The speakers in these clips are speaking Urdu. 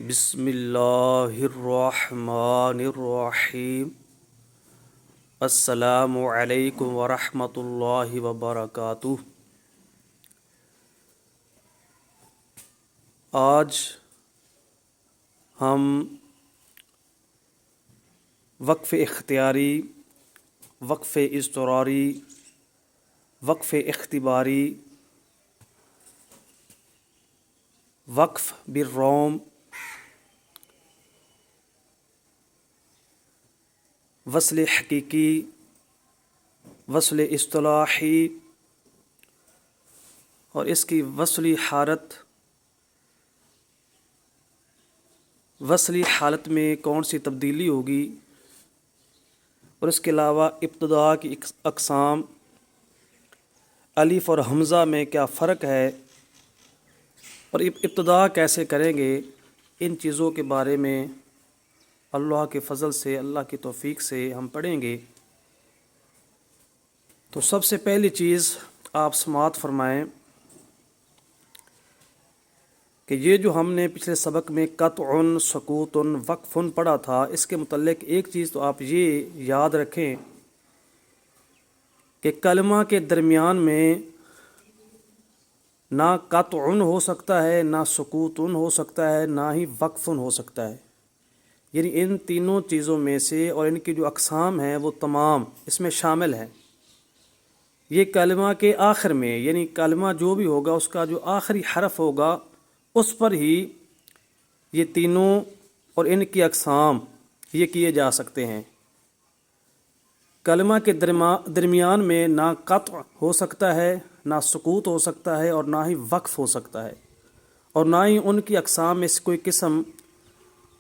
بسم اللہ الرحمن الرحیم۔ السلام علیکم ورحمۃ اللہ وبرکاتہ۔ آج ہم وقف اختیاری، وقف اضطراری، وقف اختباری، وقف بالروم، وصل حقیقی، وصل اصطلاحی اور اس کی وصلی حالت میں کون سی تبدیلی ہوگی، اور اس کے علاوہ ابتدا کی اقسام، الف اور حمزہ میں کیا فرق ہے اور ابتدا کیسے کریں گے، ان چیزوں کے بارے میں اللہ کے فضل سے، اللہ کی توفیق سے ہم پڑھیں گے۔ تو سب سے پہلی چیز آپ سماعت فرمائیں کہ یہ جو ہم نے پچھلے سبق میں قطع، سکوت، وقف پڑھا تھا، اس کے متعلق ایک چیز تو آپ یہ یاد رکھیں کہ کلمہ کے درمیان میں نہ قطع ہو سکتا ہے، نہ سکوت ہو سکتا ہے، نہ ہی وقف ہو سکتا ہے۔ یعنی ان تینوں چیزوں میں سے اور ان کی جو اقسام ہیں وہ تمام اس میں شامل ہیں۔ یہ کلمہ کے آخر میں، یعنی کلمہ جو بھی ہوگا اس کا جو آخری حرف ہوگا اس پر ہی یہ تینوں اور ان کی اقسام یہ کیے جا سکتے ہیں۔ کلمہ کے درمیان میں نہ قطع ہو سکتا ہے، نہ سکوت ہو سکتا ہے، اور نہ ہی وقف ہو سکتا ہے، اور نہ ہی ان کی اقسام میں سے کوئی قسم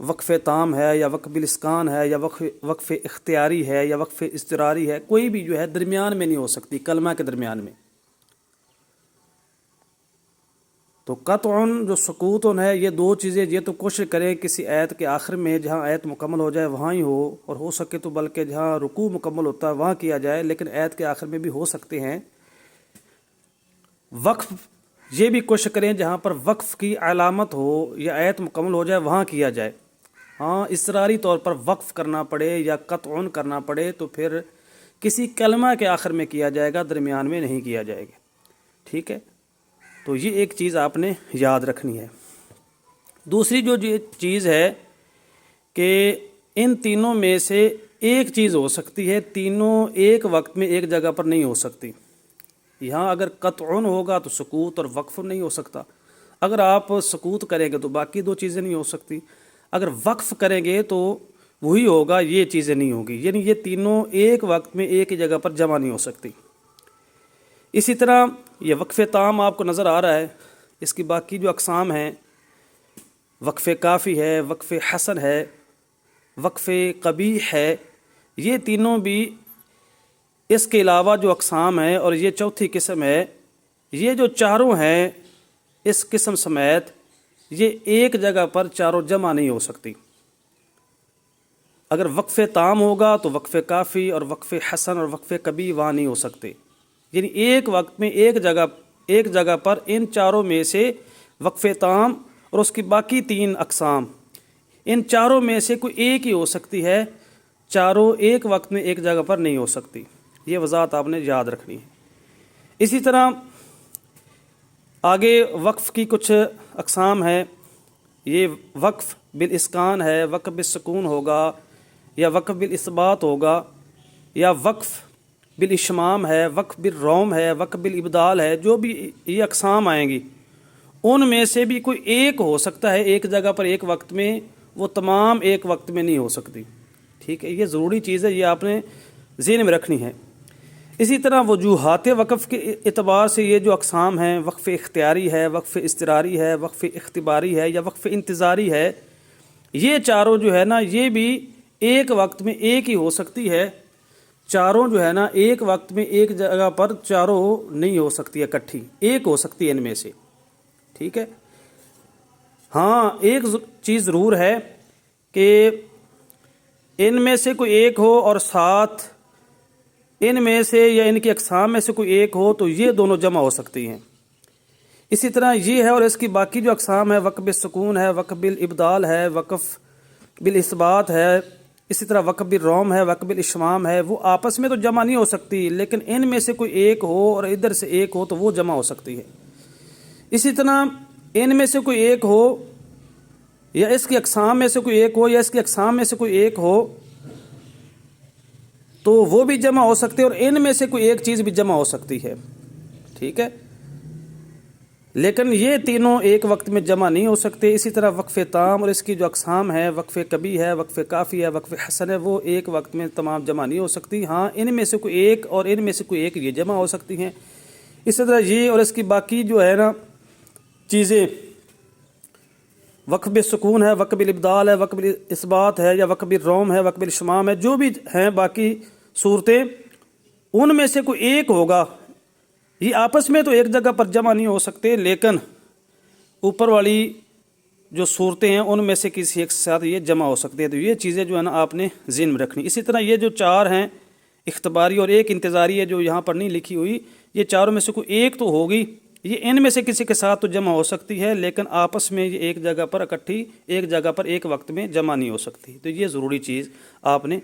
وقف تام ہے یا وقف بالاسکان ہے یا وقف اختیاری ہے یا وقف اضطراری ہے، کوئی بھی جو ہے درمیان میں نہیں ہو سکتی کلمہ کے درمیان میں۔ تو قطع جو سکوت ہے، یہ دو چیزیں یہ تو کوشش کریں کسی آیت کے آخر میں جہاں آیت مکمل ہو جائے وہاں ہی ہو، اور ہو سکے تو بلکہ جہاں رکوع مکمل ہوتا ہے وہاں کیا جائے، لیکن آیت کے آخر میں بھی ہو سکتے ہیں۔ وقف یہ بھی کوشش کریں جہاں پر وقف کی علامت ہو یا آیت مکمل ہو جائے وہاں کیا جائے۔ ہاں، اضطراری طور پر وقف کرنا پڑے یا قطع کرنا پڑے تو پھر کسی کلمہ کے آخر میں کیا جائے گا، درمیان میں نہیں کیا جائے گا۔ ٹھیک ہے، تو یہ ایک چیز آپ نے یاد رکھنی ہے۔ دوسری جو چیز ہے کہ ان تینوں میں سے ایک چیز ہو سکتی ہے، تینوں ایک وقت میں ایک جگہ پر نہیں ہو سکتی۔ یہاں اگر قطع ہوگا تو سکوت اور وقف نہیں ہو سکتا، اگر آپ سکوت کریں گے تو باقی دو چیزیں نہیں ہو سکتی، اگر وقف کریں گے تو وہی ہوگا، یہ چیزیں نہیں ہوگی، یعنی یہ تینوں ایک وقت میں ایک ہی جگہ پر جمع نہیں ہو سکتی۔ اسی طرح یہ وقف تام آپ کو نظر آ رہا ہے، اس کی باقی جو اقسام ہیں، وقف کافی ہے، وقف حسن ہے، وقف قبیح ہے، یہ تینوں بھی اس کے علاوہ جو اقسام ہیں، اور یہ چوتھی قسم ہے، یہ جو چاروں ہیں اس قسم سمیت یہ ایک جگہ پر چاروں جمع نہیں ہو سکتی۔ اگر وقف تام ہوگا تو وقف کافی اور وقف حسن اور وقف قبیح وہاں نہیں ہو سکتے، یعنی ایک وقت میں ایک جگہ پر ان چاروں میں سے وقف تام اور اس کی باقی تین اقسام، ان چاروں میں سے کوئی ایک ہی ہو سکتی ہے، چاروں ایک وقت میں ایک جگہ پر نہیں ہو سکتی۔ یہ وضاحت آپ نے یاد رکھنی ہے۔ اسی طرح آگے وقف کی کچھ اقسام ہیں، یہ وقف بالاسکان ہے، وقف بالسکون ہوگا، یا وقف بالاثبات ہوگا، یا وقف بالاشمام ہے، وقف بالروم ہے، وقف بالابدال ہے، جو بھی یہ اقسام آئیں گی ان میں سے بھی کوئی ایک ہو سکتا ہے ایک جگہ پر ایک وقت میں، وہ تمام ایک وقت میں نہیں ہو سکتی۔ ٹھیک ہے، یہ ضروری چیز ہے، یہ آپ نے ذہن میں رکھنی ہے۔ اسی طرح وجوہات وقف کے اعتبار سے یہ جو اقسام ہیں، وقف اختیاری ہے، وقف اضطراری ہے، وقف اختباری ہے، یا وقف انتظاری ہے، یہ چاروں جو ہے نا یہ بھی ایک وقت میں ایک ہی ہو سکتی ہے، چاروں جو ہے نا ایک وقت میں ایک جگہ پر چاروں نہیں ہو سکتی اکٹھی، ایک ہو سکتی ہے ان میں سے۔ ٹھیک ہے، ہاں ایک چیز ضرور ہے کہ ان میں سے کوئی ایک ہو اور ساتھ ان میں سے یا ان کی اقسام میں سے کوئی ایک ہو تو یہ دونوں جمع ہو سکتی ہیں۔ اسی طرح یہ ہے، اور اس کی باقی جو اقسام ہے، وقف بالسکون ہے، وقف بالابدال ہے، وقف بالاثبات ہے، اسی طرح وقف بالروم ہے، وقف بالاشمام ہے، وہ آپس میں تو جمع نہیں ہو سکتی، لیکن ان میں سے کوئی ایک ہو اور ادھر سے ایک ہو تو وہ جمع ہو سکتی ہے۔ اسی طرح ان میں سے کوئی ایک ہو، یا اس کی اقسام میں سے کوئی ایک ہو، یا اس کی اقسام میں سے کوئی ایک ہو تو وہ بھی جمع ہو سکتے، اور ان میں سے کوئی ایک چیز بھی جمع ہو سکتی ہے، ٹھیک ہے، لیکن یہ تینوں ایک وقت میں جمع نہیں ہو سکتے۔ اسی طرح وقف تام اور اس کی جو اقسام ہے، وقف کبھی ہے، وقف کافی ہے، وقف حسن ہے، وہ ایک وقت میں تمام جمع نہیں ہو سکتی، ہاں ان میں سے کوئی ایک اور ان میں سے کوئی ایک یہ جمع ہو سکتی ہیں۔ اسی طرح یہ اور اس کی باقی جو ہے نا چیزیں، وقف بالسکون ہے، وقف بالابدال ہے، وقف بالاثبات ہے، یا وقف بالروم ہے، وقف بالشمام ہے، جو بھی ہیں باقی صورتیں، ان میں سے کوئی ایک ہوگا، یہ آپس میں تو ایک جگہ پر جمع نہیں ہو سکتے، لیکن اوپر والی جو صورتیں ہیں ان میں سے کسی ایک ساتھ یہ جمع ہو سکتے ہیں۔ تو یہ چیزیں جو ہے نا آپ نے ذہن میں رکھنی۔ اسی طرح یہ جو چار ہیں، اختباری اور ایک انتظاری ہے جو یہاں پر نہیں لکھی ہوئی، یہ چاروں میں سے کوئی ایک تو ہوگی، یہ ان میں سے کسی کے ساتھ تو جمع ہو سکتی ہے، لیکن آپس میں یہ ایک جگہ پر اکٹھی ایک جگہ پر ایک وقت میں جمع نہیں ہو سکتی۔ تو یہ ضروری چیز آپ نے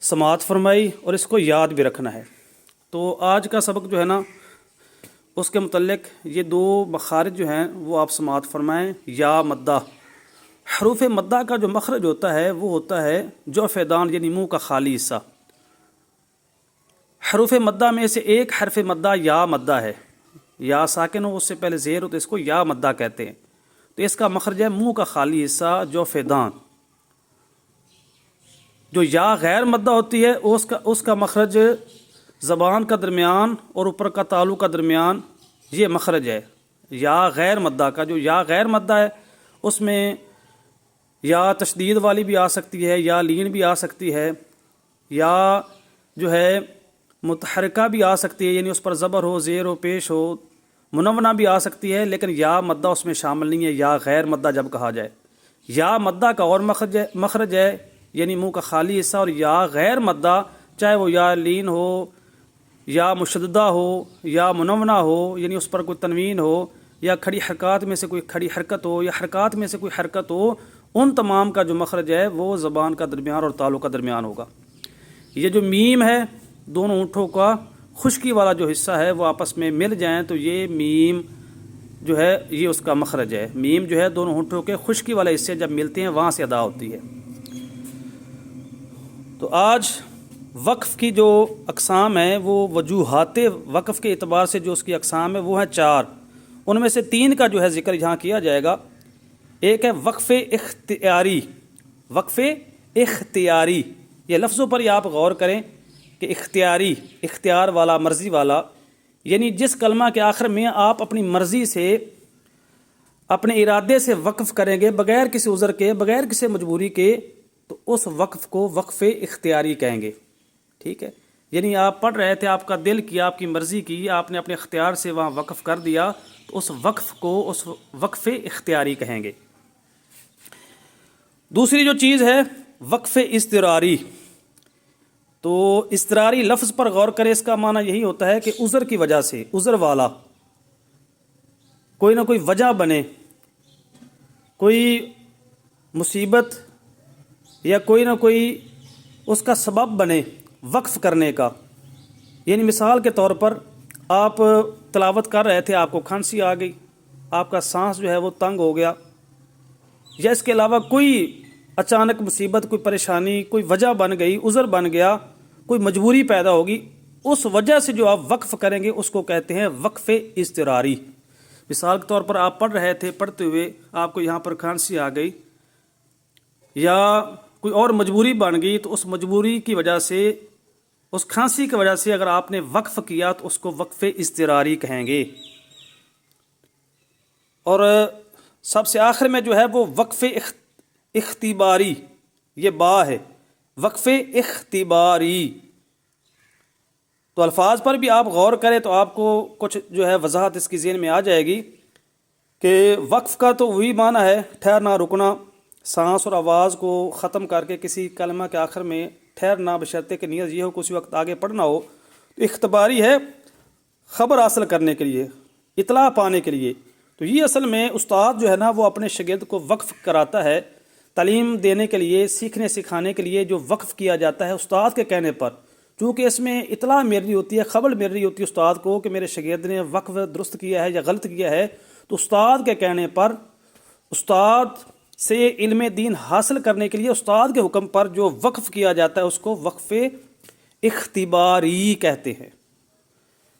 سماعت فرمائی اور اس کو یاد بھی رکھنا ہے۔ تو آج کا سبق جو ہے نا اس کے متعلق یہ دو مخارج جو ہیں وہ آپ سماعت فرمائیں۔ یا مدہ، حروف مدہ کا جو مخرج ہوتا ہے وہ ہوتا ہے جو فیدان، یعنی منہ کا خالی حصہ۔ حروف مدہ میں سے ایک حرف مدہ یا مدہ ہے، یا ساکن ہو اس سے پہلے زیر ہو تو اس کو یا مدہ کہتے ہیں۔ تو اس کا مخرج ہے منہ کا خالی حصہ جو فیدان۔ جو یا غیر مدہ ہوتی ہے اس کا مخرج زبان کا درمیان اور اوپر کا تالو کا درمیان، یہ مخرج ہے۔ یا غیر مدہ کا جو یا غیر مدہ ہے اس میں یا تشدید والی بھی آ سکتی ہے، یا لین بھی آ سکتی ہے، یا جو ہے متحرکہ بھی آ سکتی ہے، یعنی اس پر زبر ہو، زیر ہو، پیش ہو، منونہ بھی آ سکتی ہے، لیکن یا مدہ اس میں شامل نہیں ہے یا غیر مدہ جب کہا جائے۔ یا مدہ کا اور مخرج ہے، یعنی منہ کا خالی حصہ، اور یا غیر مدہ چاہے وہ یا لین ہو، یا مشددہ ہو، یا منونہ ہو، یعنی اس پر کوئی تنوین ہو، یا کھڑی حرکات میں سے کوئی کھڑی حرکت ہو، یا حرکات میں سے کوئی حرکت ہو، ان تمام کا جو مخرج ہے وہ زبان کا درمیان اور تالو کا درمیان ہوگا۔ یہ جو میم ہے، دونوں ہونٹوں کا خشکی والا جو حصہ ہے وہ آپس میں مل جائیں تو یہ میم جو ہے یہ اس کا مخرج ہے۔ میم جو ہے دونوں ہونٹوں کے خشکی والے حصے جب ملتے ہیں وہاں سے ادا ہوتی ہے۔ تو آج وقف کی جو اقسام ہیں وہ وجوہات وقف کے اعتبار سے جو اس کی اقسام ہے وہ ہیں چار، ان میں سے تین کا جو ہے ذکر یہاں کیا جائے گا۔ ایک ہے وقف اختیاری۔ وقف اختیاری، یہ لفظوں پر ہی آپ غور کریں کہ اختیاری، اختیار والا، مرضی والا، یعنی جس کلمہ کے آخر میں آپ اپنی مرضی سے، اپنے ارادے سے وقف کریں گے بغیر کسی عذر کے، بغیر کسی مجبوری کے، تو اس وقف کو وقف اختیاری کہیں گے، ٹھیک ہے۔ یعنی آپ پڑھ رہے تھے، آپ کا دل کیا، آپ کی مرضی کی، آپ نے اپنے اختیار سے وہاں وقف کر دیا، تو اس وقف کو اس وقف اختیاری کہیں گے۔ دوسری جو چیز ہے وقف اضطراری۔ تو اضطراری لفظ پر غور کریں، اس کا معنی یہی ہوتا ہے کہ عذر کی وجہ سے، عذر والا کوئی نہ کوئی وجہ بنے، کوئی مصیبت یا کوئی نہ کوئی اس کا سبب بنے وقف کرنے کا۔ یعنی مثال کے طور پر آپ تلاوت کر رہے تھے، آپ کو کھانسی آ گئی، آپ کا سانس جو ہے وہ تنگ ہو گیا، یا اس کے علاوہ کوئی اچانک مصیبت، کوئی پریشانی، کوئی وجہ بن گئی، عذر بن گیا، کوئی مجبوری پیدا ہوگی، اس وجہ سے جو آپ وقف کریں گے اس کو کہتے ہیں وقف اضطراری۔ مثال کے طور پر آپ پڑھ رہے تھے، پڑھتے ہوئے آپ کو یہاں پر کھانسی آ گئی یا کوئی اور مجبوری بن گئی، تو اس مجبوری کی وجہ سے، اس کھانسی کی وجہ سے اگر آپ نے وقف کیا تو اس کو وقف اضطراری کہیں گے۔ اور سب سے آخر میں جو ہے وہ وقف اختباری، یہ با ہے، وقف اختباری۔ تو الفاظ پر بھی آپ غور کریں تو آپ کو کچھ جو ہے وضاحت اس کی ذہن میں آ جائے گی کہ وقف کا تو وہی معنی ہے ٹھہرنا، رکنا، سانس اور آواز کو ختم کر کے کسی کلمہ کے آخر میں ٹھہرنا، بشرطے کہ نیت یہ ہو کہ اسی وقت آگے پڑھنا ہو۔ تو اختباری ہے خبر حاصل کرنے کے لیے، اطلاع پانے کے لیے. تو یہ اصل میں استاد جو ہے نا وہ اپنے شاگرد کو وقف کراتا ہے تعلیم دینے کے لیے، سیکھنے سکھانے کے لیے. جو وقف کیا جاتا ہے استاد کے کہنے پر، چونکہ اس میں اطلاع مل رہی ہوتی ہے، خبر مل رہی ہوتی ہے استاد کو کہ میرے شاگرد نے وقف درست کیا ہے یا غلط کیا ہے، تو استاد کے کہنے پر استاد سے علم دین حاصل کرنے کے لیے استاد کے حکم پر جو وقف کیا جاتا ہے اس کو وقف اختباری کہتے ہیں.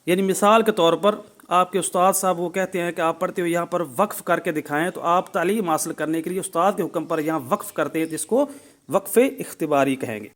یعنی مثال کے طور پر آپ کے استاد صاحب وہ کہتے ہیں کہ آپ پڑھتے ہوئے یہاں پر وقف کر کے دکھائیں، تو آپ تعلیم حاصل کرنے کے لیے استاد کے حکم پر یہاں وقف کرتے ہیں، جس کو وقف اختباری کہیں گے.